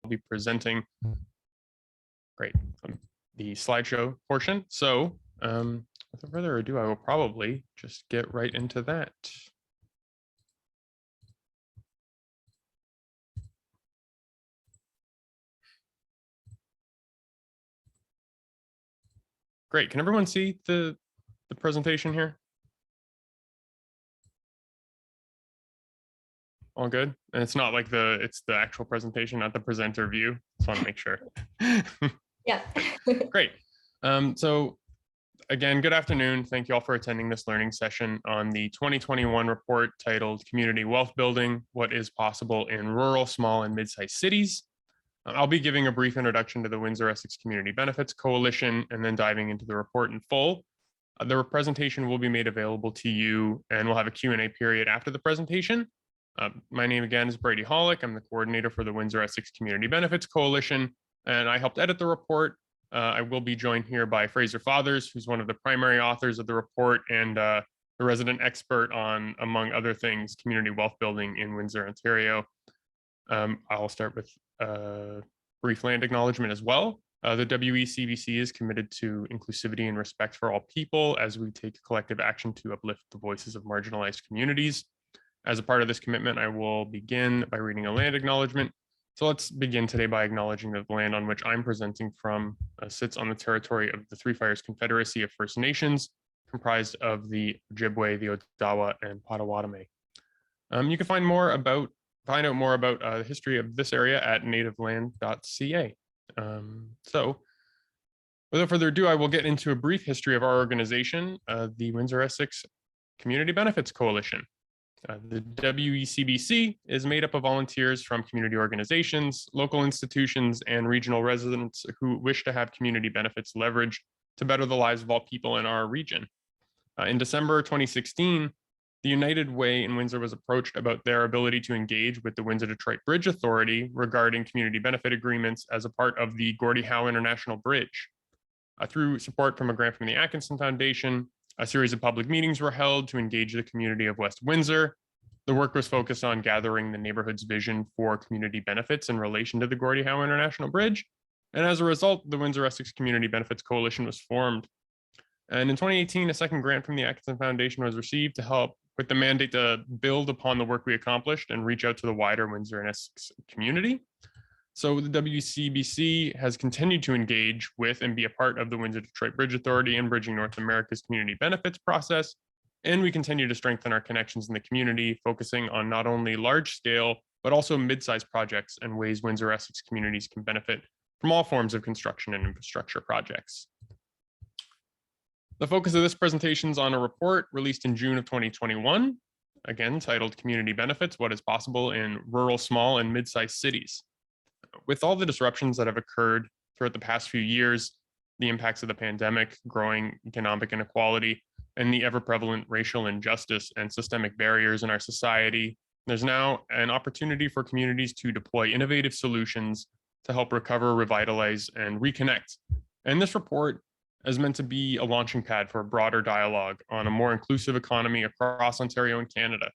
be presenting the slideshow portion. So without further ado, I will probably just get right into that. Great. Can everyone see the presentation here? All good? And it's not like it's the actual presentation, not the presenter view. Just want to make sure. Yeah. Great. So again, good afternoon. Thank you all for attending this learning session on the 2021 report titled Community Wealth Building, What is Possible in Rural, Small, and Mid-sized Cities. I'll be giving a brief introduction to the Windsor Essex Community Benefits Coalition and then diving into the report in full. The presentation will be made available to you, and we'll have a Q&A period after the presentation. My name again is Brady Holek. I'm the coordinator for the Windsor Essex Community Benefits Coalition, and I helped edit the report. I will be joined here by Frazier Fathers, who's one of the primary authors of the report and the resident expert on, among other things, community wealth building in Windsor, Ontario. I'll start with a brief land acknowledgement as well. The WECBC is committed to inclusivity and respect for all people as we take collective action to uplift the voices of marginalized communities. As a part of this commitment, I will begin by reading a land acknowledgement. So let's begin today by acknowledging that the land on which I'm presenting from sits on the territory of the Three Fires Confederacy of First Nations, comprised of the Ojibwe, the Odawa, and Potawatomi. You can find out more about the history of this area at nativeland.ca. So without further ado, I will get into a brief history of our organization, the Windsor Essex Community Benefits Coalition. The WECBC is made up of volunteers from community organizations, local institutions, and regional residents who wish to have community benefits leveraged to better the lives of all people in our region. In December 2016, the United Way in Windsor was approached about their ability to engage with the Windsor-Detroit Bridge Authority regarding community benefit agreements as a part of the Gordie Howe International Bridge. Through support from a grant from the Atkinson Foundation, a series of public meetings were held to engage the community of West Windsor. The work was focused on gathering the neighborhood's vision for community benefits in relation to the Gordie Howe International Bridge. And as a result, the Windsor Essex Community Benefits Coalition was formed. And in 2018, a second grant from the Atkinson Foundation was received to help with the mandate to build upon the work we accomplished and reach out to the wider Windsor and Essex community. So the WCBC has continued to engage with and be a part of the Windsor-Detroit Bridge Authority and Bridging North America's community benefits process. And we continue to strengthen our connections in the community, focusing on not only large scale, but also mid-sized projects and ways Windsor Essex communities can benefit from all forms of construction and infrastructure projects. The focus of this presentation is on a report released in June of 2021, again titled Community Benefits, What is Possible in Rural, Small, and Mid-sized Cities. With all the disruptions that have occurred throughout the past few years, the impacts of the pandemic, growing economic inequality, and the ever-prevalent racial injustice and systemic barriers in our society, there's now an opportunity for communities to deploy innovative solutions to help recover, revitalize, and reconnect. And this report is meant to be a launching pad for a broader dialogue on a more inclusive economy across Ontario and Canada.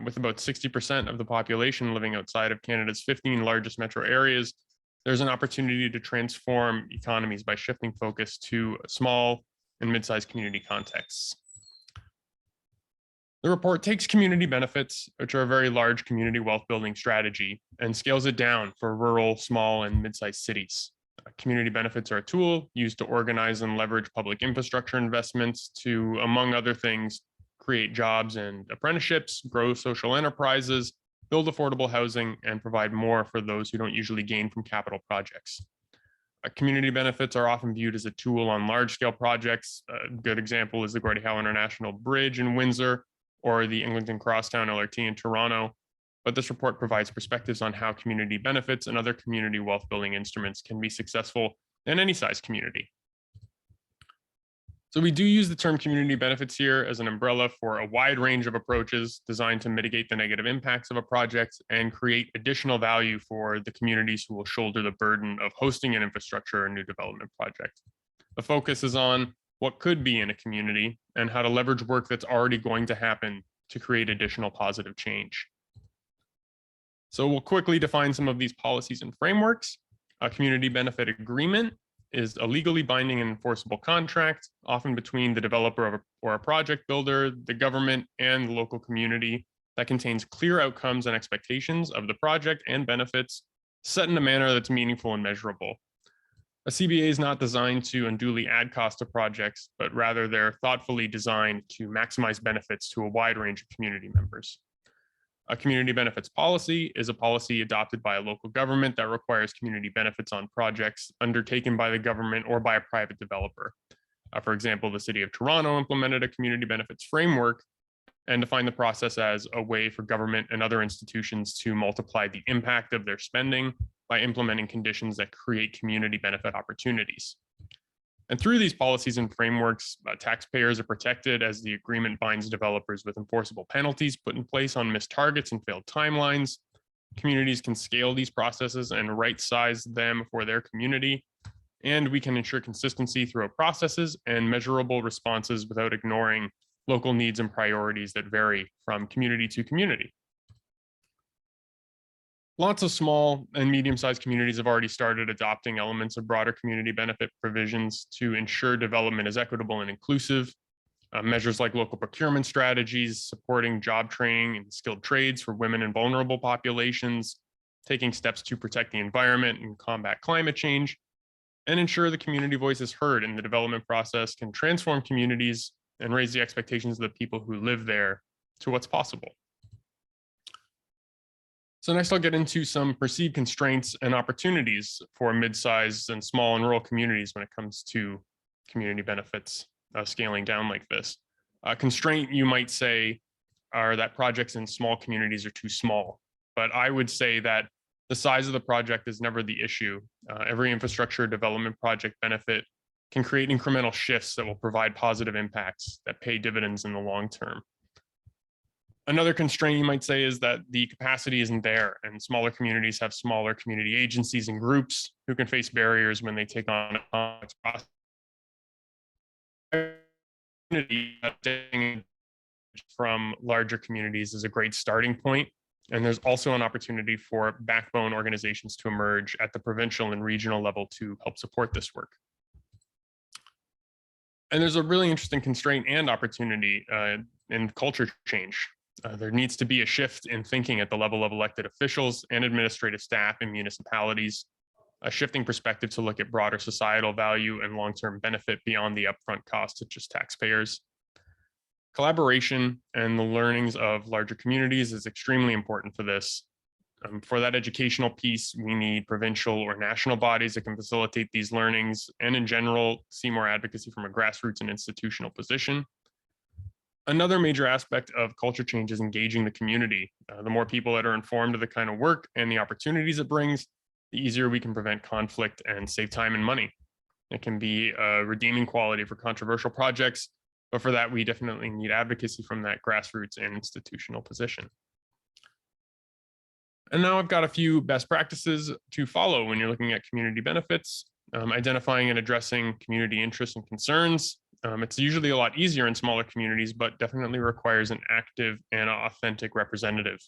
With about 60% of the population living outside of Canada's 15 largest metro areas, there's an opportunity to transform economies by shifting focus to small and mid-sized community contexts. The report takes community benefits, which are a very large community wealth building strategy, and scales it down for rural, small, and mid-sized cities. Community benefits are a tool used to organize and leverage public infrastructure investments to, among other things, create jobs and apprenticeships, grow social enterprises, build affordable housing, and provide more for those who don't usually gain from capital projects. Community benefits are often viewed as a tool on large-scale projects. A good example is the Gordie Howe International Bridge in Windsor or the Eglinton Crosstown LRT in Toronto. But this report provides perspectives on how community benefits and other community wealth building instruments can be successful in any size community. So we do use the term community benefits here as an umbrella for a wide range of approaches designed to mitigate the negative impacts of a project and create additional value for the communities who will shoulder the burden of hosting an infrastructure or new development project. The focus is on what could be in a community and how to leverage work that's already going to happen to create additional positive change. So we'll quickly define some of these policies and frameworks. A community benefit agreement is a legally binding and enforceable contract, often between the developer or a project builder, the government, and the local community, that contains clear outcomes and expectations of the project and benefits set in a manner that's meaningful and measurable. A CBA is not designed to unduly add cost to projects, but rather they're thoughtfully designed to maximize benefits to a wide range of community members. A community benefits policy is a policy adopted by a local government that requires community benefits on projects undertaken by the government or by a private developer. For example, the City of Toronto implemented a community benefits framework and defined the process as a way for government and other institutions to multiply the impact of their spending by implementing conditions that create community benefit opportunities. And through these policies and frameworks, taxpayers are protected as the agreement binds developers with enforceable penalties put in place on missed targets and failed timelines. Communities can scale these processes and right-size them for their community. And we can ensure consistency throughout processes and measurable responses without ignoring local needs and priorities that vary from community to community. Lots of small and medium-sized communities have already started adopting elements of broader community benefit provisions to ensure development is equitable and inclusive. Measures like local procurement strategies, supporting job training and skilled trades for women and vulnerable populations, taking steps to protect the environment and combat climate change, and ensure the community voice is heard in the development process can transform communities and raise the expectations of the people who live there to what's possible. So next I'll get into some perceived constraints and opportunities for mid-sized and small and rural communities when it comes to community benefits scaling down like this. A constraint, you might say, are that projects in small communities are too small. But I would say that the size of the project is never the issue. Every infrastructure development project benefit can create incremental shifts that will provide positive impacts that pay dividends in the long term. Another constraint you might say is that the capacity isn't there, and smaller communities have smaller community agencies and groups who can face barriers when they take on a complex process. From larger communities is a great starting point, and there's also an opportunity for backbone organizations to emerge at the provincial and regional level to help support this work. And there's a really interesting constraint and opportunity in culture change. There needs to be a shift in thinking at the level of elected officials and administrative staff in municipalities, a shifting perspective to look at broader societal value and long-term benefit beyond the upfront cost to just taxpayers. Collaboration and the learnings of larger communities is extremely important for this. For that educational piece, we need provincial or national bodies that can facilitate these learnings and in general, see more advocacy from a grassroots and institutional position. Another major aspect of culture change is engaging the community. The more people that are informed of the kind of work and the opportunities it brings, the easier we can prevent conflict and save time and money. It can be a redeeming quality for controversial projects, but for that, we definitely need advocacy from that grassroots and institutional position. And now I've got a few best practices to follow when you're looking at community benefits, identifying and addressing community interests and concerns. It's usually a lot easier in smaller communities, but definitely requires an active and authentic representative.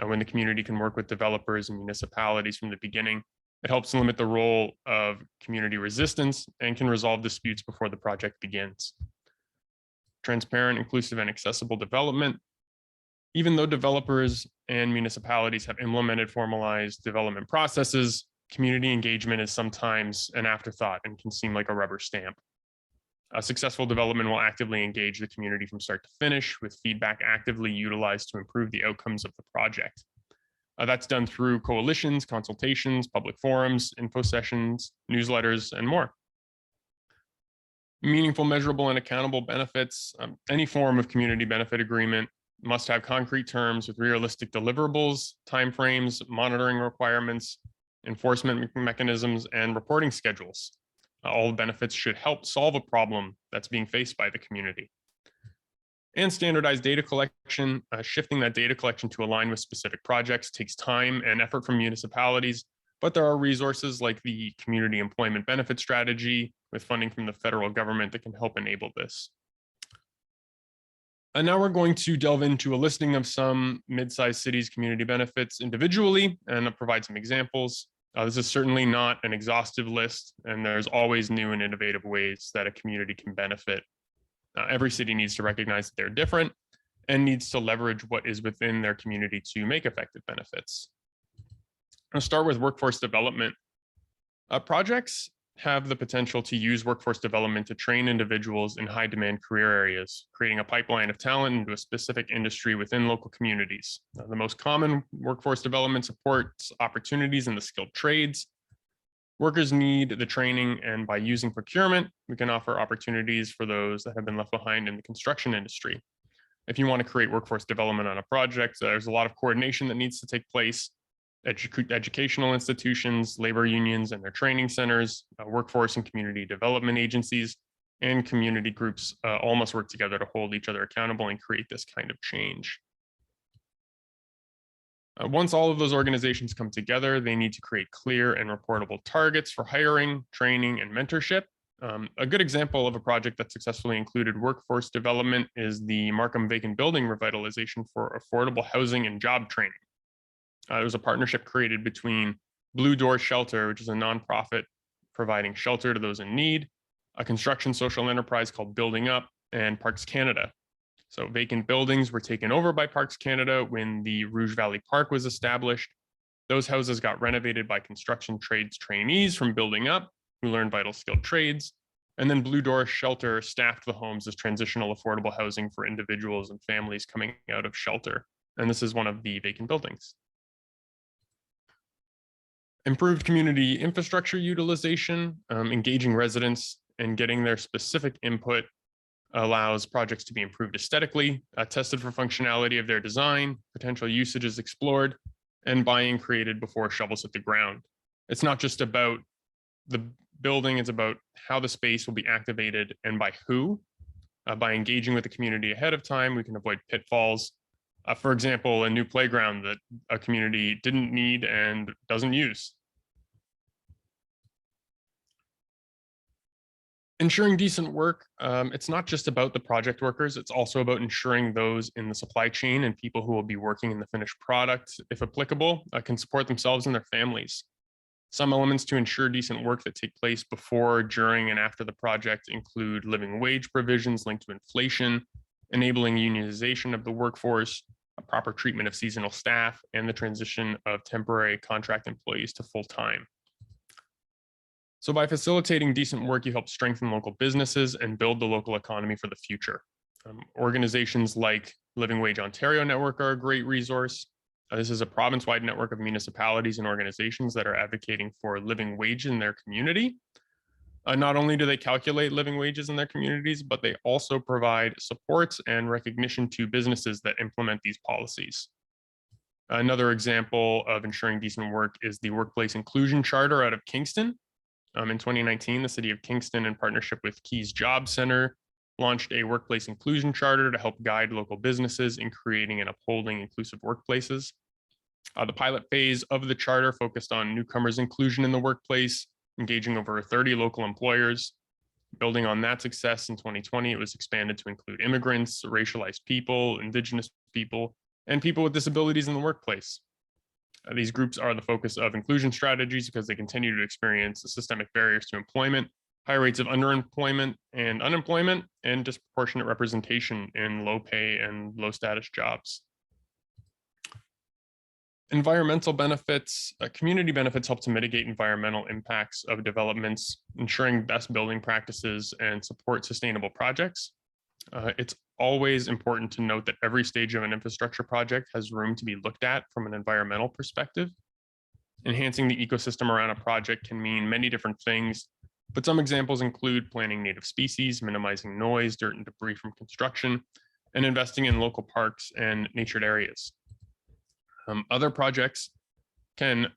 When the community can work with developers and municipalities from the beginning, it helps limit the role of community resistance and can resolve disputes before the project begins. Transparent, inclusive, and accessible development. Even though developers and municipalities have implemented formalized development processes, community engagement is sometimes an afterthought and can seem like a rubber stamp. A successful development will actively engage the community from start to finish, with feedback actively utilized to improve the outcomes of the project. That's done through coalitions, consultations, public forums, info sessions, newsletters, and more. Meaningful, measurable, and accountable benefits. Any form of community benefit agreement must have concrete terms with realistic deliverables, timeframes, monitoring requirements, enforcement mechanisms, and reporting schedules. All benefits should help solve a problem that's being faced by the community. And standardized data collection. Shifting that data collection to align with specific projects takes time and effort from municipalities, but there are resources like the Community Employment Benefit Strategy with funding from the federal government that can help enable this. And now we're going to delve into a listing of some mid-sized cities' community benefits individually and provide some examples. This is certainly not an exhaustive list, and there's always new and innovative ways that a community can benefit. Every city needs to recognize that they're different and needs to leverage what is within their community to make effective benefits. I'll start with workforce development. Projects have the potential to use workforce development to train individuals in high demand career areas, creating a pipeline of talent into a specific industry within local communities. The most common workforce development supports opportunities in the skilled trades. Workers need the training, and by using procurement, we can offer opportunities for those that have been left behind in the construction industry. If you want to create workforce development on a project, there's a lot of coordination that needs to take place. Educational institutions, labor unions and their training centers, workforce and community development agencies, and community groups all must work together to hold each other accountable and create this kind of change. Once all of those organizations come together, they need to create clear and reportable targets for hiring, training, and mentorship. A good example of a project that successfully included workforce development is the Markham vacant building revitalization for affordable housing and job training. It was a partnership created between Blue Door Shelter, which is a nonprofit providing shelter to those in need, a construction social enterprise called Building Up, and Parks Canada. So vacant buildings were taken over by Parks Canada when the Rouge Valley Park was established. Those houses got renovated by construction trades trainees from Building Up, who learned vital skilled trades. And then Blue Door Shelter staffed the homes as transitional affordable housing for individuals and families coming out of shelter. And this is one of the vacant buildings. Improved community infrastructure utilization, engaging residents and getting their specific input allows projects to be improved aesthetically, tested for functionality of their design, potential usages explored, and buy-in created before shovels hit the ground. It's not just about the building, it's about how the space will be activated and by who. By engaging with the community ahead of time, we can avoid pitfalls. For example, a new playground that a community didn't need and doesn't use. Ensuring decent work, it's not just about the project workers, it's also about ensuring those in the supply chain and people who will be working in the finished product, if applicable, can support themselves and their families. Some elements to ensure decent work that take place before, during, and after the project include living wage provisions linked to inflation, enabling unionization of the workforce, a proper treatment of seasonal staff, and the transition of temporary contract employees to full-time. So by facilitating decent work, you help strengthen local businesses and build the local economy for the future. Organizations like Living Wage Ontario Network are a great resource. This is a province-wide network of municipalities and organizations that are advocating for living wage in their community. Not only do they calculate living wages in their communities, but they also provide supports and recognition to businesses that implement these policies. Another example of ensuring decent work is the Workplace Inclusion Charter out of Kingston. In 2019, the City of Kingston, in partnership with Keys Job Center, launched a workplace inclusion charter to help guide local businesses in creating and upholding inclusive workplaces. The pilot phase of the charter focused on newcomers' inclusion in the workplace, engaging over 30 local employers. Building on that success in 2020, it was expanded to include immigrants, racialized people, Indigenous people, and people with disabilities in the workplace. These groups are the focus of inclusion strategies because they continue to experience systemic barriers to employment, high rates of underemployment and unemployment, and disproportionate representation in low pay and low status jobs. Environmental benefits, community benefits help to mitigate environmental impacts of developments, ensuring best building practices and support sustainable projects. It's always important to note that every stage of an infrastructure project has room to be looked at from an environmental perspective. Enhancing the ecosystem around a project can mean many different things, but some examples include planting native species, minimizing noise, dirt, and debris from construction, and investing in local parks and natured areas. Other projects can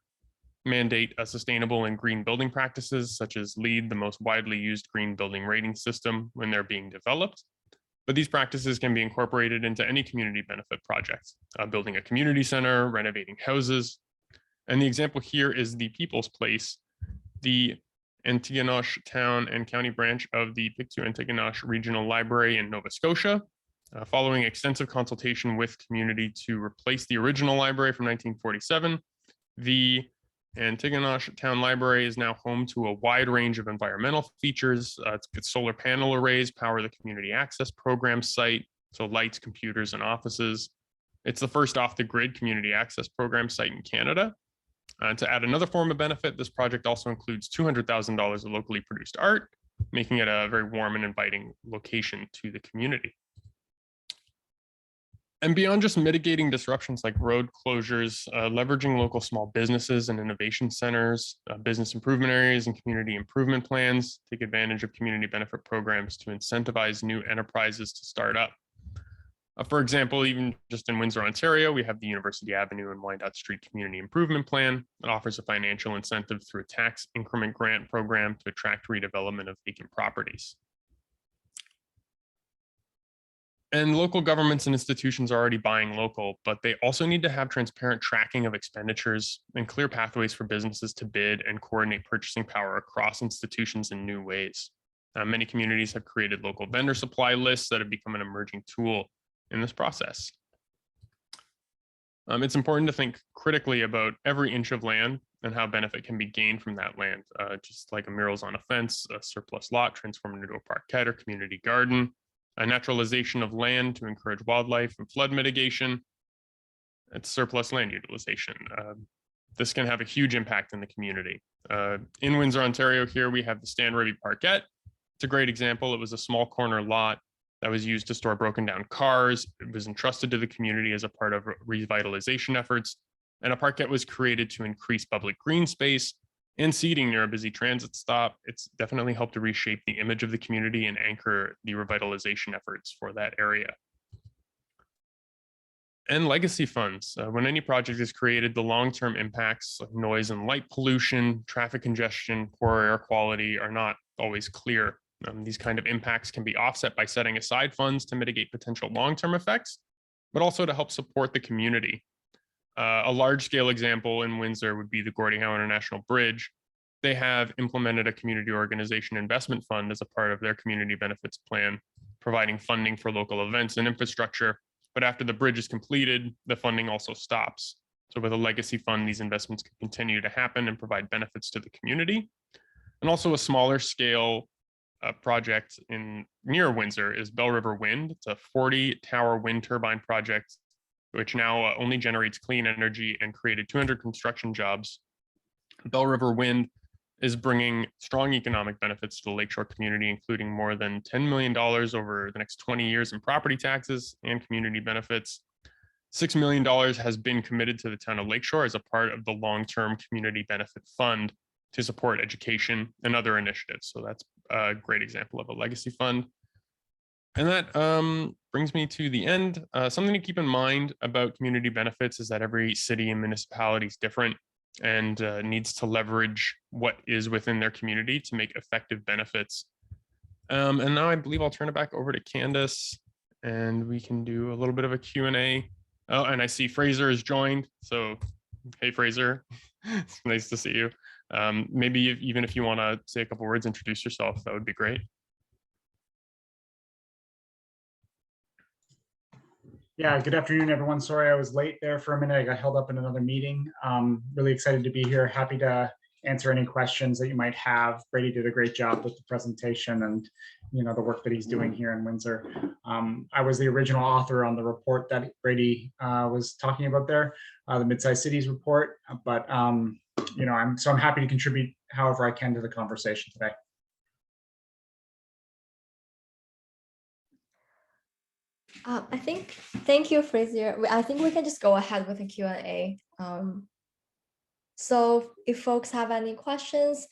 mandate a sustainable and green building practices, such as LEED, the most widely used green building rating system when they're being developed. But these practices can be incorporated into any community benefit project, building a community center, renovating houses. And the example here is the People's Place, the Antigonish Town and County branch of the Pictou-Antigonish Regional Library in Nova Scotia. Following extensive consultation with community to replace the original library from 1947, the Antigonish Town Library is now home to a wide range of environmental features. It's got solar panel arrays power the community access program site, so lights, computers, and offices. It's the first off-the-grid community access program site in Canada. To add another form of benefit, this project also includes $200,000 of locally produced art, making it a very warm and inviting location to the community. And beyond just mitigating disruptions like road closures, leveraging local small businesses and innovation centers, business improvement areas and community improvement plans, take advantage of community benefit programs to incentivize new enterprises to start up. For example, even just in Windsor, Ontario, we have the University Avenue and Wyandotte Street Community Improvement Plan that offers a financial incentive through a tax increment grant program to attract redevelopment of vacant properties. And local governments and institutions are already buying local, but they also need to have transparent tracking of expenditures and clear pathways for businesses to bid and coordinate purchasing power across institutions in new ways. Many communities have created local vendor supply lists that have become an emerging tool in this process. It's important to think critically about every inch of land and how benefit can be gained from that land, just like a murals on a fence, a surplus lot transformed into a parkette or community garden, a naturalization of land to encourage wildlife and flood mitigation. It's surplus land utilization. This can have a huge impact in the community. In Windsor, Ontario, here we have the Stan Ribby Parkette. It's a great example. It was a small corner lot that was used to store broken down cars. It was entrusted to the community as a part of revitalization efforts. And a parkette was created to increase public green space and seating near a busy transit stop. It's definitely helped to reshape the image of the community and anchor the revitalization efforts for that area. And legacy funds. When any project is created, the long-term impacts of noise and light pollution, traffic congestion, poor air quality are not always clear. These kind of impacts can be offset by setting aside funds to mitigate potential long-term effects, but also to help support the community. A large-scale example in Windsor would be the Gordie Howe International Bridge. They have implemented a community organization investment fund as a part of their community benefits plan, providing funding for local events and infrastructure. But after the bridge is completed, the funding also stops. So with a legacy fund, these investments can continue to happen and provide benefits to the community. And also a smaller scale project near Windsor is Bell River Wind. It's a 40-tower wind turbine project, which now only generates clean energy and created 200 construction jobs. Bell River Wind is bringing strong economic benefits to the Lakeshore community, including more than $10 million over the next 20 years in property taxes and community benefits. $6 million has been committed to the town of Lakeshore as a part of the long-term community benefit fund to support education and other initiatives. So that's a great example of a legacy fund. And that brings me to the end. Something to keep in mind about community benefits is that every city and municipality is different and needs to leverage what is within their community to make effective benefits. And now I believe I'll turn it back over to Candace and we can do a little bit of a Q&A. Oh, and I see Fraser has joined. So, hey, Fraser, it's nice to see you. Maybe even if you want to say a couple words, introduce yourself, that would be great. Yeah, good afternoon, everyone. Sorry I was late there for a minute. I got held up in another meeting. Really excited to be here. Happy to answer any questions that you might have. Brady did a great job with the presentation and the work that he's doing here in Windsor. I was the original author on the report that Brady was talking about there, the Mid-Sized Cities report. But I'm happy to contribute however I can to the conversation today. Thank you, Frazier. I think we can just go ahead with the Q&A. So if folks have any questions,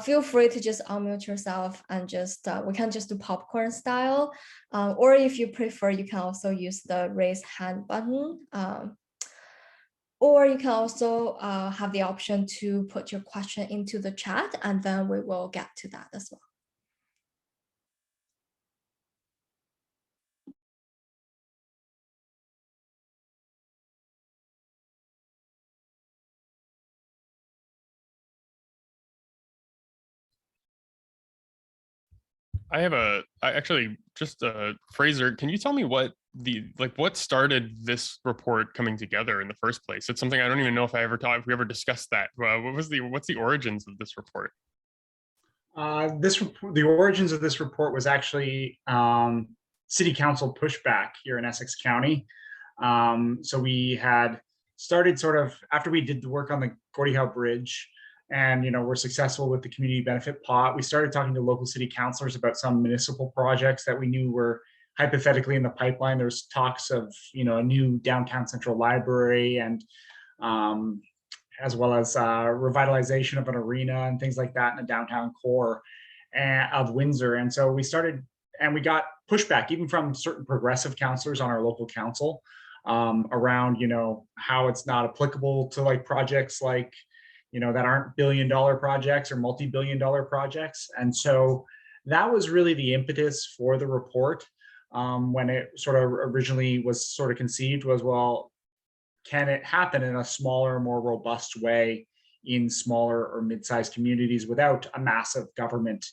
feel free to just unmute yourself and just, we can just do popcorn style. Or if you prefer, you can also use the raise hand button. Or you can also have the option to put your question into the chat and then we will get to that as well. Actually just Fraser, can you tell me what what started this report coming together in the first place? It's something I don't even know if we ever discussed that. What's the origins of this report? The origins of this report was actually city council pushback here in Essex County. So we had started sort of after we did the work on the Gordie Howe Bridge, and we're successful with the community benefit pot. We started talking to local city councilors about some municipal projects that we knew were hypothetically in the pipeline. There's talks of a new downtown central library, and as well as revitalization of an arena and things like that in the downtown core of Windsor. And so we started, and we got pushback even from certain progressive councilors on our local council around, how it's not applicable to like projects like, that aren't billion-dollar projects or multi-billion-dollar projects. And so that was really the impetus for the report when it sort of originally was sort of conceived was, well, can it happen in a smaller, more robust way in smaller or mid-sized communities without a massive government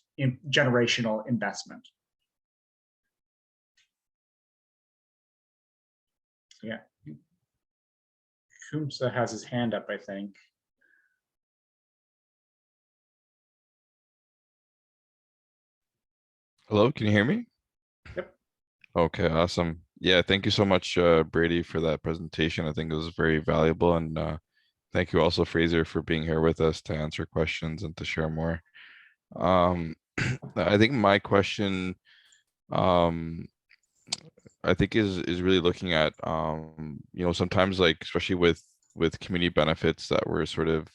generational investment? Yeah. Kumsa has his hand up, I think. Hello, can you hear me? Yep. Okay, awesome. Yeah, thank you so much, Brady, for that presentation. I think it was very valuable, and thank you also, Fraser, for being here with us to answer questions and to share more. I think my question, I think is really looking at, sometimes like, especially with community benefits that were sort of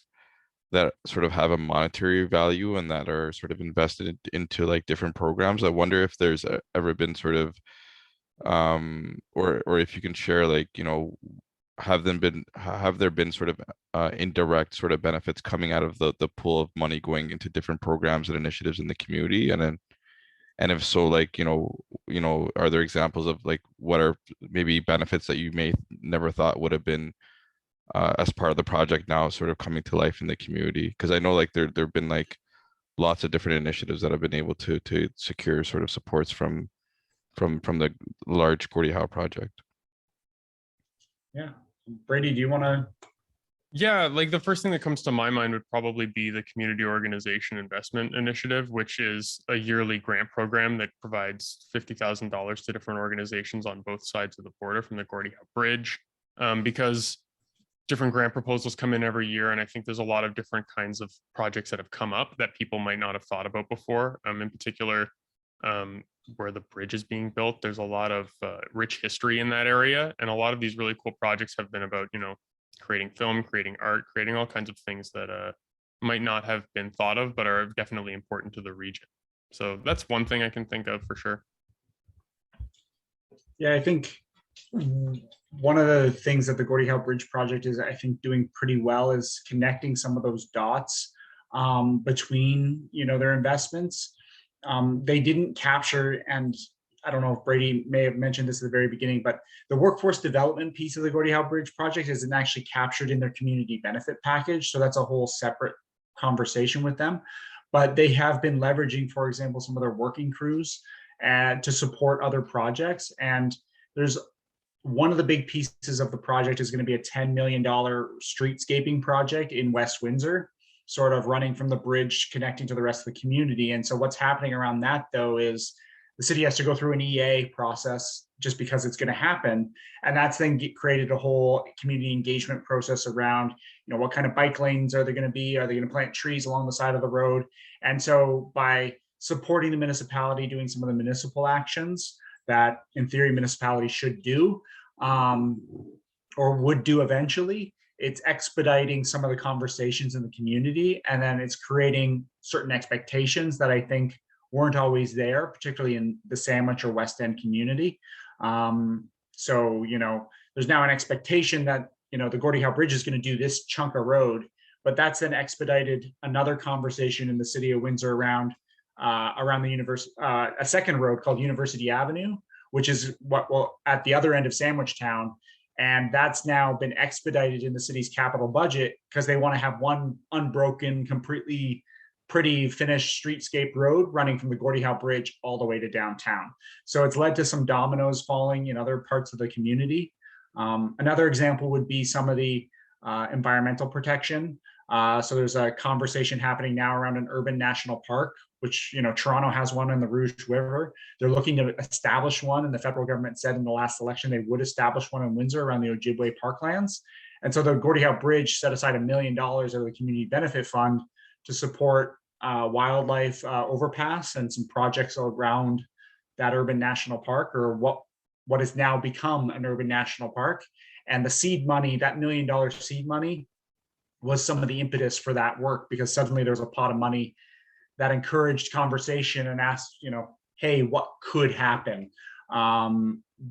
have a monetary value and that are sort of invested into like different programs. I wonder if there's ever been sort of or if you can share like, have there been sort of indirect sort of benefits coming out of the pool of money going into different programs and initiatives in the community? And if so, like, are there examples of like what are maybe benefits that you may never thought would have been as part of the project now sort of coming to life in the community? Because I know like there've been like lots of different initiatives that have been able to secure sort of supports from the large Gordie Howe project. Yeah. Brady, do you want to? Yeah, like the first thing that comes to my mind would probably be the Community Organization Investment Initiative, which is a yearly grant program that provides $50,000 to different organizations on both sides of the border from the Gordie Howe Bridge. Because different grant proposals come in every year, and I think there's a lot of different kinds of projects that have come up that people might not have thought about before. In particular, where the bridge is being built, there's a lot of rich history in that area, and a lot of these really cool projects have been about creating film, creating art, creating all kinds of things that might not have been thought of but are definitely important to the region. So that's one thing I can think of for sure. Yeah, I think one of the things that the Gordie Howe Bridge project is, I think, doing pretty well is connecting some of those dots between, their investments. They didn't capture, and I don't know if Brady may have mentioned this at the very beginning, but the workforce development piece of the Gordie Howe Bridge project isn't actually captured in their community benefit package. So that's a whole separate conversation with them. But they have been leveraging, for example, some of their working crews to support other projects. And there's one of the big pieces of the project is going to be a $10 million streetscaping project in West Windsor, sort of running from the bridge, connecting to the rest of the community. And so what's happening around that, though, is the city has to go through an EA process just because it's going to happen. And that's then created a whole community engagement process around, what kind of bike lanes are they going to be? Are they going to plant trees along the side of the road? And so by supporting the municipality doing some of the municipal actions that in theory municipalities should do or would do eventually, it's expediting some of the conversations in the community, and then it's creating certain expectations that I think weren't always there, particularly in the Sandwich or West End community. So, there's now an expectation that, the Gordie Howe Bridge is going to do this chunk of road, but that's then expedited another conversation in the city of Windsor around the university, a second road called University Avenue, which is what will at the other end of Sandwich Town. And that's now been expedited in the city's capital budget because they want to have one unbroken, completely pretty finished streetscape road running from the Gordie Howe Bridge all the way to downtown. So it's led to some dominoes falling in other parts of the community. Another example would be some of the environmental protection. So there's a conversation happening now around an urban national park, which, Toronto has one in the Rouge River. They're looking to establish one, and the federal government said in the last election they would establish one in Windsor around the Ojibwe parklands. And so the Gordie Howe Bridge set aside $1 million out of the community benefit fund to support wildlife overpass and some projects around that urban national park, or what has now become an urban national park. And the seed money, that $1 million seed money, was some of the impetus for that work, because suddenly there was a pot of money that encouraged conversation and asked, hey, what could happen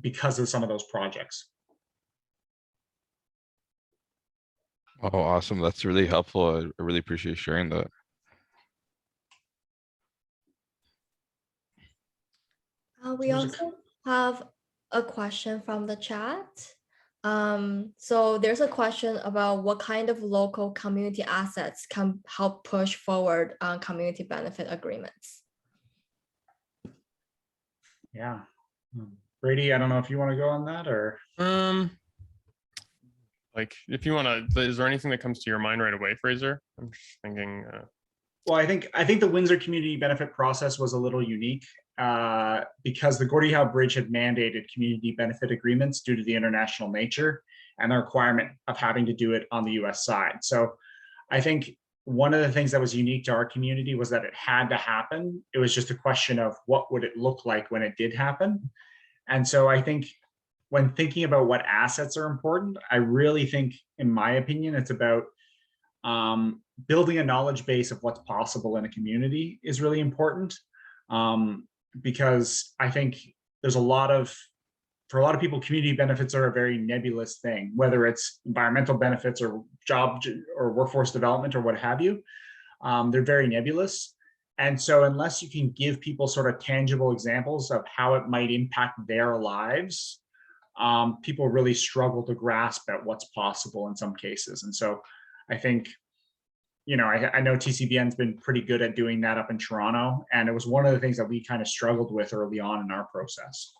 because of some of those projects. Oh, awesome. That's really helpful. I really appreciate sharing that. We also have a question from the chat. So there's a question about what kind of local community assets can help push forward on community benefit agreements. Yeah. Brady, I don't know if you want to go on that, or like if you want to, is there anything that comes to your mind right away, Fraser? I'm just thinking. Well, I think the Windsor community benefit process was a little unique because the Gordie Howe Bridge had mandated community benefit agreements due to the international nature and the requirement of having to do it on the US side. So I think one of the things that was unique to our community was that it had to happen. It was just a question of what would it look like when it did happen. And so I think when thinking about what assets are important, I really think, in my opinion, it's about building a knowledge base of what's possible in a community is really important. Because I think there's for a lot of people, community benefits are a very nebulous thing, whether it's environmental benefits or job or workforce development or what have you. They're very nebulous. And so unless you can give people sort of tangible examples of how it might impact their lives, people really struggle to grasp at what's possible in some cases. And so I think, I know TCBN's been pretty good at doing that up in Toronto, and it was one of the things that we kind of struggled with early on in our process.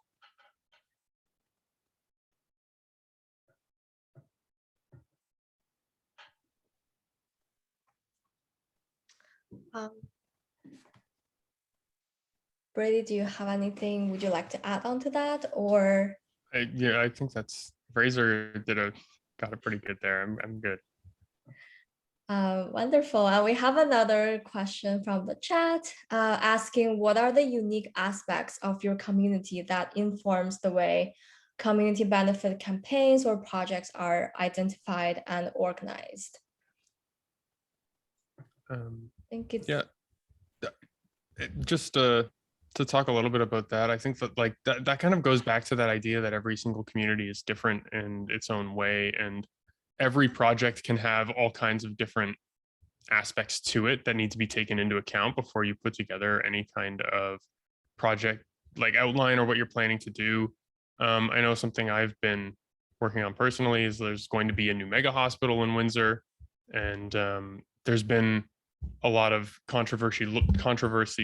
Brady, do you have anything would you like to add on to that, or? Yeah, I think that's Fraser got it pretty good there. I'm good. Wonderful. And we have another question from the chat asking, what are the unique aspects of your community that informs the way community benefit campaigns or projects are identified and organized? I think it's just to talk a little bit about that. I think that that kind of goes back to that idea that every single community is different in its own way, and every project can have all kinds of different aspects to it that need to be taken into account before you put together any kind of project outline or what you're planning to do. I know something I've been working on personally is there's going to be a new mega hospital in Windsor, and there's been a lot of controversy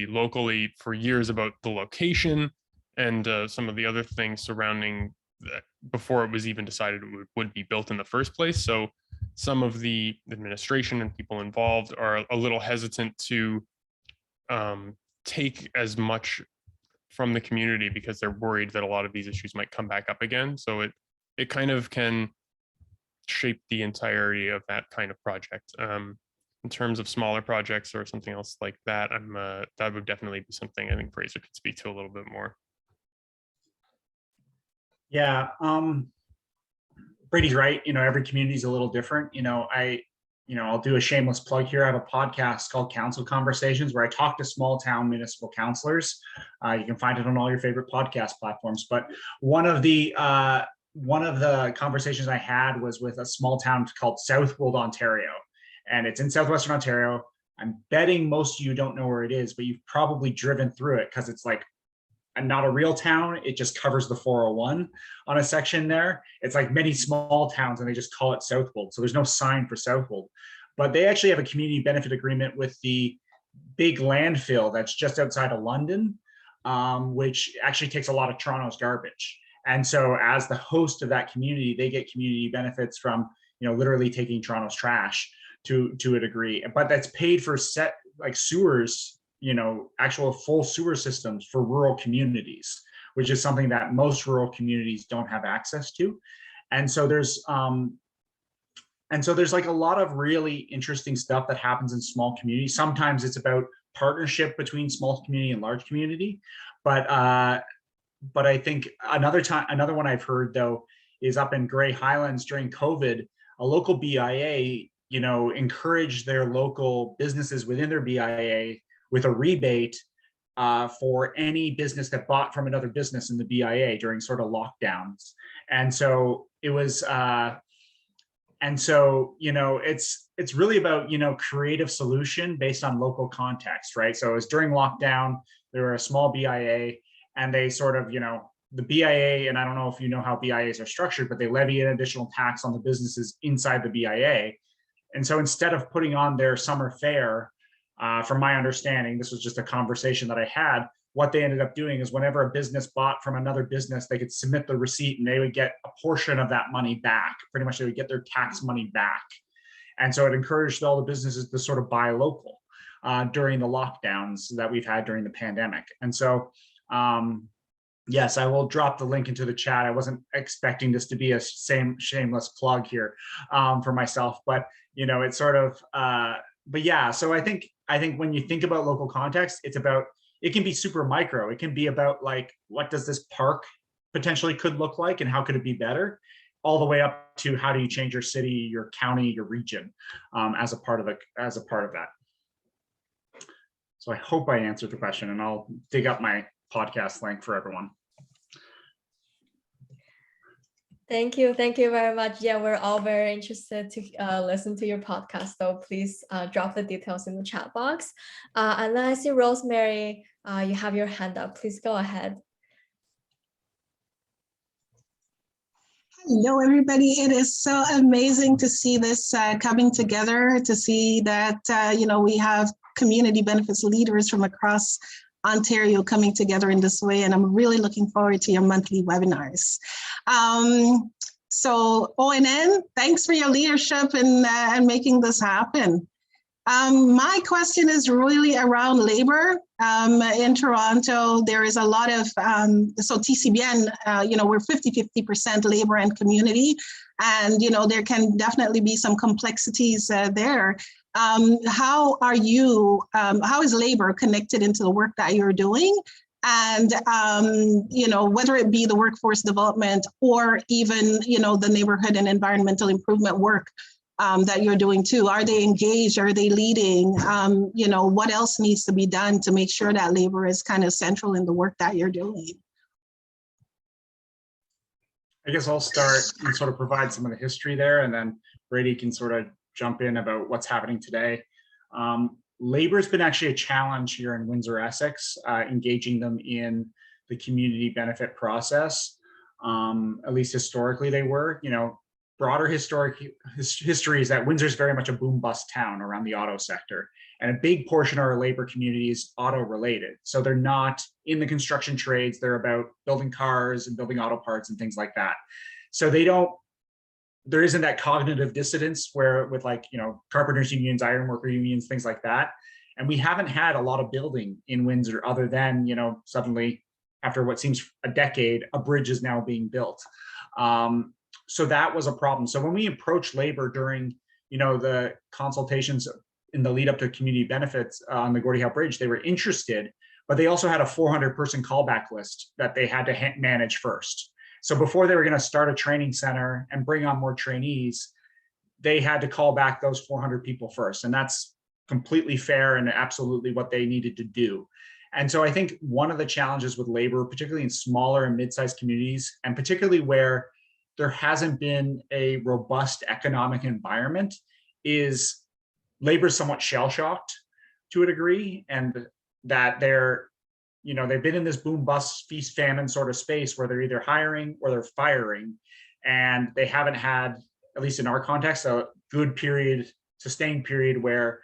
locally for years about the location and some of the other things surrounding that before it was even decided it would be built in the first place. So some of the administration and people involved are a little hesitant to take as much from the community because they're worried that a lot of these issues might come back up again. So it kind of can shape the entirety of that kind of project. In terms of smaller projects or something else like that, that would definitely be something I think Fraser could speak to a little bit more. Yeah, Brady's right. Every community is a little different. I'll do a shameless plug here. I have a podcast called Council Conversations where I talk to small town municipal councilors. You can find it on all your favorite podcast platforms. But one of the conversations I had was with a small town called Southwold, Ontario, and it's in southwestern Ontario. I'm betting most of you don't know where it is, but you've probably driven through it because it's not a real town. It just covers the 401 on a section there. It's like many small towns and they just call it Southwold. So there's no sign for Southwold, but they actually have a community benefit agreement with the big landfill that's just outside of London, which actually takes a lot of Toronto's garbage. And so as the host of that community, they get community benefits from, literally taking Toronto's trash to a degree, but that's paid for set like sewers, actual full sewer systems for rural communities, which is something that most rural communities don't have access to. And so there's like a lot of really interesting stuff that happens in small communities. Sometimes it's about partnership between small community and large community, but I think another one I've heard though is up in Grey Highlands during COVID, a local BIA, encouraged their local businesses within their BIA with a rebate for any business that bought from another business in the BIA during sort of lockdowns. And so it was, it's really about, creative solution based on local context, right? So it was during lockdown, there were a small BIA and they sort of, the BIA, and I don't know if you know how BIAs are structured, but they levy an additional tax on the businesses inside the BIA. And so instead of putting on their summer fair, from my understanding, this was just a conversation that I had, what they ended up doing is whenever a business bought from another business, they could submit the receipt and they would get a portion of that money back. Pretty much they would get their tax money back. And so it encouraged all the businesses to sort of buy local during the lockdowns that we've had during the pandemic. And so, yes, I will drop the link into the chat. I wasn't expecting this to be a shameless plug here for myself, but it's sort of, but yeah, so I think when you think about local context, it can be super micro. It can be about like, what does this park potentially could look like and how could it be better? All the way up to how do you change your city, your county, your region as a part of that. So I hope I answered the question, and I'll dig up my podcast link for everyone. Thank you very much. Yeah, we're all very interested to listen to your podcast, so please drop the details in the chat box. And then I see Rosemary, you have your hand up. Please go ahead. Hello, everybody. It is so amazing to see this coming together, to see that, we have community benefits leaders from across Ontario coming together in this way. And I'm really looking forward to your monthly webinars. So ONN, thanks for your leadership and making this happen. My question is really around labor. In Toronto, there is a lot of, so TCBN, we're 50% labor and community, and, there can definitely be some complexities there. How is labor connected into the work that you're doing? And, whether it be the workforce development or even, the neighborhood and environmental improvement work that you're doing too. Are they engaged? Are they leading? What else needs to be done to make sure that labor is kind of central in the work that you're doing? I guess I'll start and sort of provide some of the history there, and then Brady can sort of jump in about what's happening today. Labor has been actually a challenge here in Windsor, Essex, engaging them in the community benefit process. At least historically they were, broader history is that Windsor is very much a boom bust town around the auto sector. And a big portion of our labor community is auto related. So they're not in the construction trades. They're about building cars and building auto parts and things like that. So there isn't that cognitive dissonance where with carpenters unions, ironworker unions, things like that. And we haven't had a lot of building in Windsor other than, suddenly after what seems a decade, a bridge is now being built. So that was a problem. So when we approached labor during, the consultations in the lead up to community benefits on the Gordie Howe Bridge, they were interested, but they also had a 400-person callback list that they had to manage first. So before they were going to start a training center and bring on more trainees, they had to call back those 400 people first. And that's completely fair and absolutely what they needed to do. And so I think one of the challenges with labor, particularly in smaller and mid-sized communities, and particularly where there hasn't been a robust economic environment, is labor is somewhat shell-shocked to a degree, and that they've been in this boom bust feast famine sort of space where they're either hiring or they're firing, and they haven't had, at least in our context, a good period, sustained period where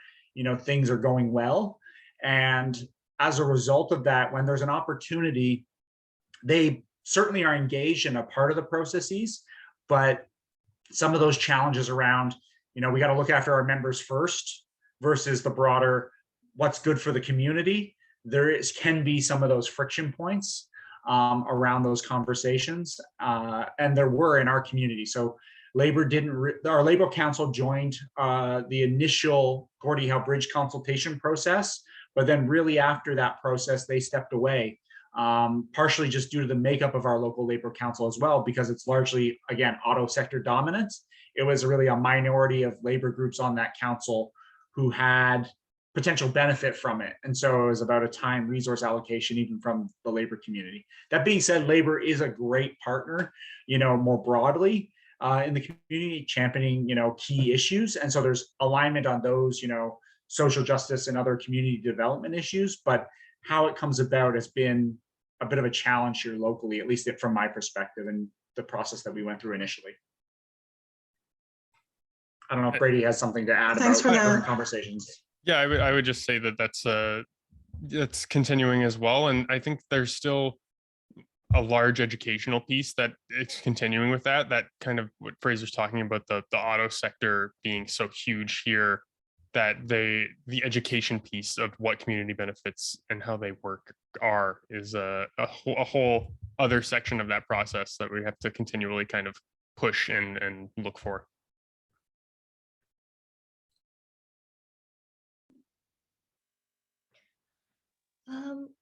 things are going well. And as a result of that, when there's an opportunity, they certainly are engaged in a part of the processes, but some of those challenges around, we got to look after our members first versus the broader what's good for the community. Can be some of those friction points around those conversations, and there were in our community. So our Labor Council joined the initial Gordie Howe Bridge consultation process, but then really after that process, they stepped away, partially just due to the makeup of our local Labor Council as well, because it's largely, again, auto sector dominant. It was really a minority of labor groups on that council who had potential benefit from it. And so it was about a time resource allocation, even from the labor community. That being said, labor is a great partner, more broadly in the community, championing, key issues. And so there's alignment on those, social justice and other community development issues, but how it comes about has been a bit of a challenge here locally, at least from my perspective and the process that we went through initially. I don't know if Brady has something to add Thanks about for current that. conversations. Yeah, I would just say that that's continuing as well. And I think there's still a large educational piece that it's continuing with that kind of what Fraser's talking about, the auto sector being so huge here, that the education piece of what community benefits and how they work is a whole other section of that process that we have to continually kind of push and look for.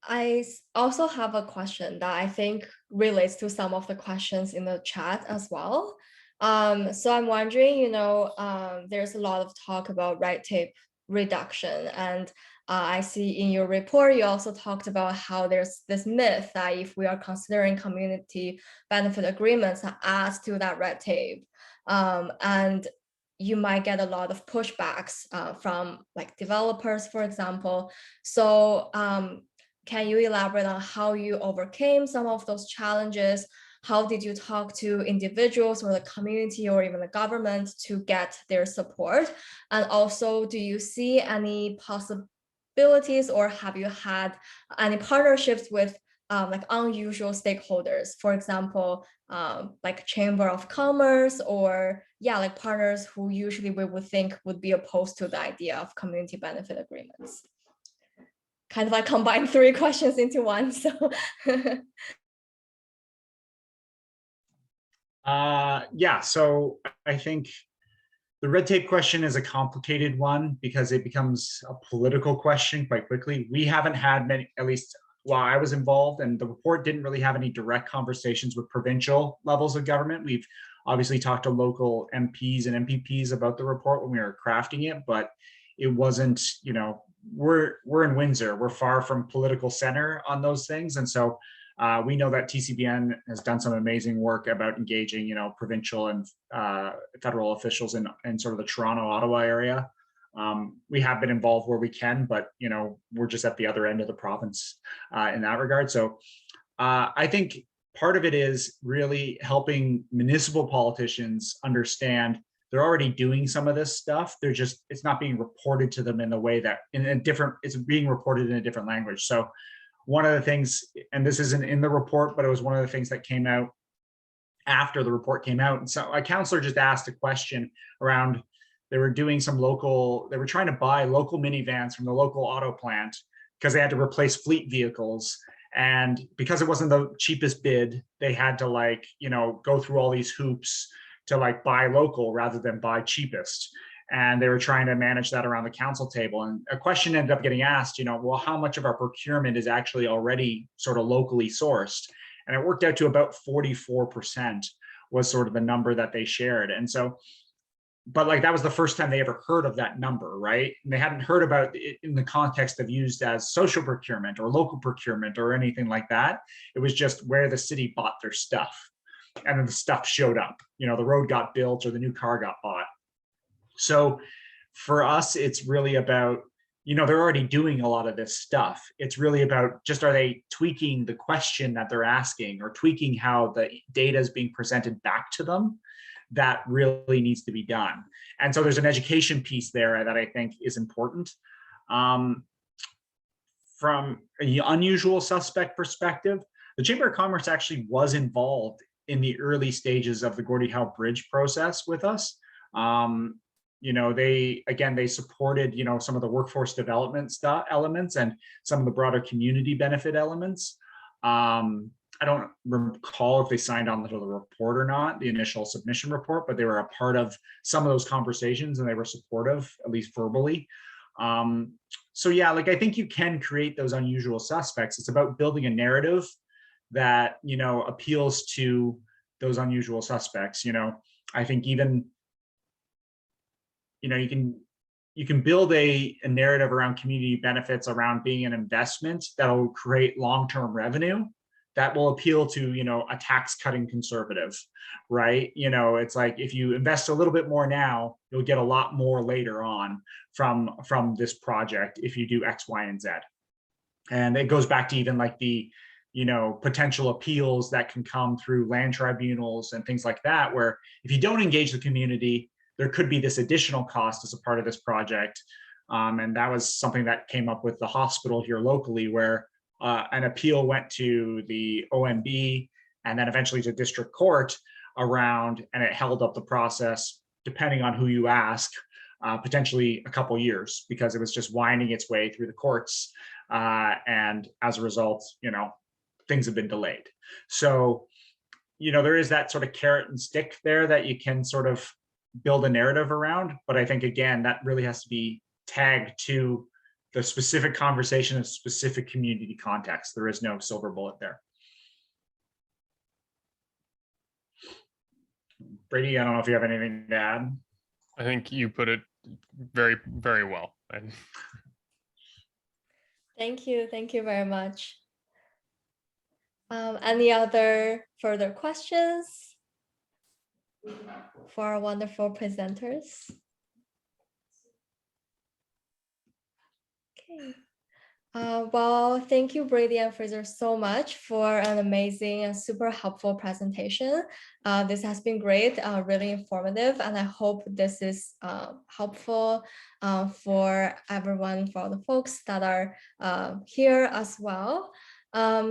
I also have a question that I think relates to some of the questions in the chat as well. So I'm wondering, there's a lot of talk about red tape reduction, and I see in your report you also talked about how there's this myth that if we are considering community benefit agreements that adds to that red tape, and you might get a lot of pushbacks from like developers, for example. So can you elaborate on how you overcame some of those challenges? How did you talk to individuals or the community or even the government to get their support? And also, do you see any possibilities or have you had any partnerships with like unusual stakeholders, for example, like Chamber of Commerce, or like partners who usually we would think would be opposed to the idea of community benefit agreements? Kind of like combine 3 questions into one. So so I think the red tape question is a complicated one because it becomes a political question quite quickly. We haven't had many, at least while I was involved, and the report didn't really have any direct conversations with provincial levels of government. We've obviously talked to local MPs and MPPs about the report when we were crafting it, but it wasn't, we're in Windsor. We're far from political center on those things. And so we know that TCBN has done some amazing work about engaging, provincial and federal officials in sort of the Toronto, Ottawa area. We have been involved where we can, but, we're just at the other end of the province in that regard. So I think part of it is really helping municipal politicians understand they're already doing some of this stuff. It's not being reported to them in a way that it's being reported in a different language. So one of the things, and this isn't in the report, but it was one of the things that came out after the report came out. And so a counselor just asked a question around, they were trying to buy local minivans from the local auto plant because they had to replace fleet vehicles. And because it wasn't the cheapest bid, they had to go through all these hoops to buy local rather than buy cheapest. And they were trying to manage that around the council table. And a question ended up getting asked, well, how much of our procurement is actually already sort of locally sourced? And it worked out to about 44% was sort of the number that they shared. And so, but that was the first time they ever heard of that number, right? And they hadn't heard about it in the context of used as social procurement or local procurement or anything like that. It was just where the city bought their stuff. And then the stuff showed up, the road got built or the new car got bought. So for us, it's really about, they're already doing a lot of this stuff. It's really about just, are they tweaking the question that they're asking or tweaking how the data is being presented back to them? That really needs to be done. And so there's an education piece there that I think is important. from an unusual suspect perspective, the Chamber of Commerce actually was involved in the early stages of the Gordie Howe Bridge process with us. They supported, some of the workforce development elements and some of the broader community benefit elements. I don't recall if they signed on to the report or not, the initial submission report, but they were a part of some of those conversations and they were supportive, at least verbally. So yeah, I think you can create those unusual suspects. It's about building a narrative that, appeals to those unusual suspects. I think even, you can build a narrative around community benefits, around being an investment that'll create long-term revenue that will appeal to, a tax-cutting conservative, right? It's like, if you invest a little bit more now, you'll get a lot more later on from this project if you do X, Y, and Z. And it goes back to even like the, potential appeals that can come through land tribunals and things like that, where if you don't engage the community, there could be this additional cost as a part of this project. And that was something that came up with the hospital here locally, where an appeal went to the OMB and then eventually to district court around, and it held up the process, depending on who you ask, potentially a couple years, because it was just winding its way through the courts. And as a result, things have been delayed. So, there is that sort of carrot and stick there that you can sort of build a narrative around. But I think, again, that really has to be tagged to the specific conversation of specific community context. There is no silver bullet there. Brady, I don't know if you have anything to add. I think you put it very, very well. Thank you very much. Any other further questions for our wonderful presenters? Okay. Well, thank you, Brady and Fraser, so much for an amazing and super helpful presentation. This has been great, really informative, and I hope this is helpful for everyone, for all the folks that are here as well.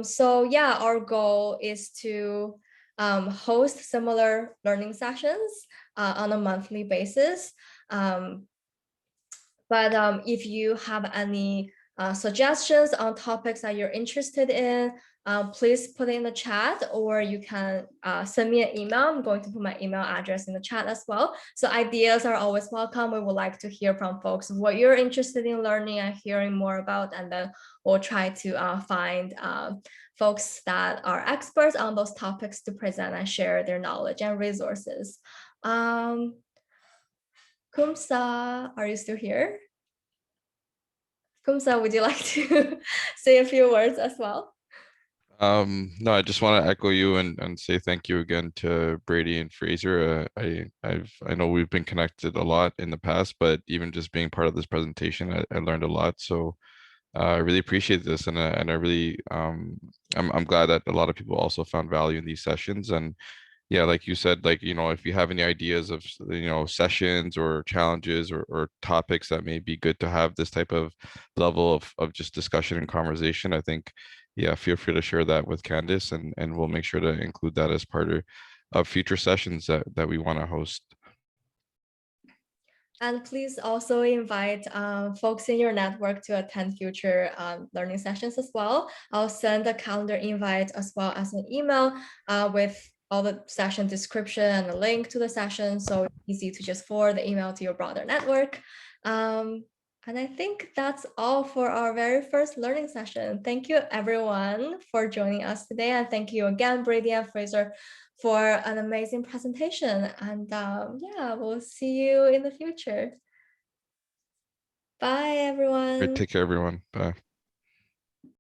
So yeah, our goal is to host similar learning sessions on a monthly basis. But if you have any suggestions on topics that you're interested in, please put it in the chat, or you can send me an email. I'm going to put my email address in the chat as well. So ideas are always welcome. We would like to hear from folks what you're interested in learning and hearing more about, and then we'll try to find folks that are experts on those topics to present and share their knowledge and resources. Kumsa, are you still here? Kumsa, would you like to say a few words as well? No, I just want to echo you and say thank you again to Brady and Fraser. I know we've been connected a lot in the past, but even just being part of this presentation, I learned a lot. So I really appreciate this, and I really I'm glad that a lot of people also found value in these sessions. And yeah, like you said, if you have any ideas of sessions or challenges or topics that may be good to have this type of level of just discussion and conversation, I think, yeah, feel free to share that with Candice, and we'll make sure to include that as part of future sessions that we want to host. And please also invite folks in your network to attend future learning sessions as well. I'll send a calendar invite as well as an email with all the session description and a link to the session, so easy to just forward the email to your broader network. And I think that's all for our very first learning session. Thank you everyone for joining us today, and thank you again, Brady and Fraser, for an amazing presentation. And yeah, we'll see you in the future. Bye, everyone. Take care, everyone. Bye.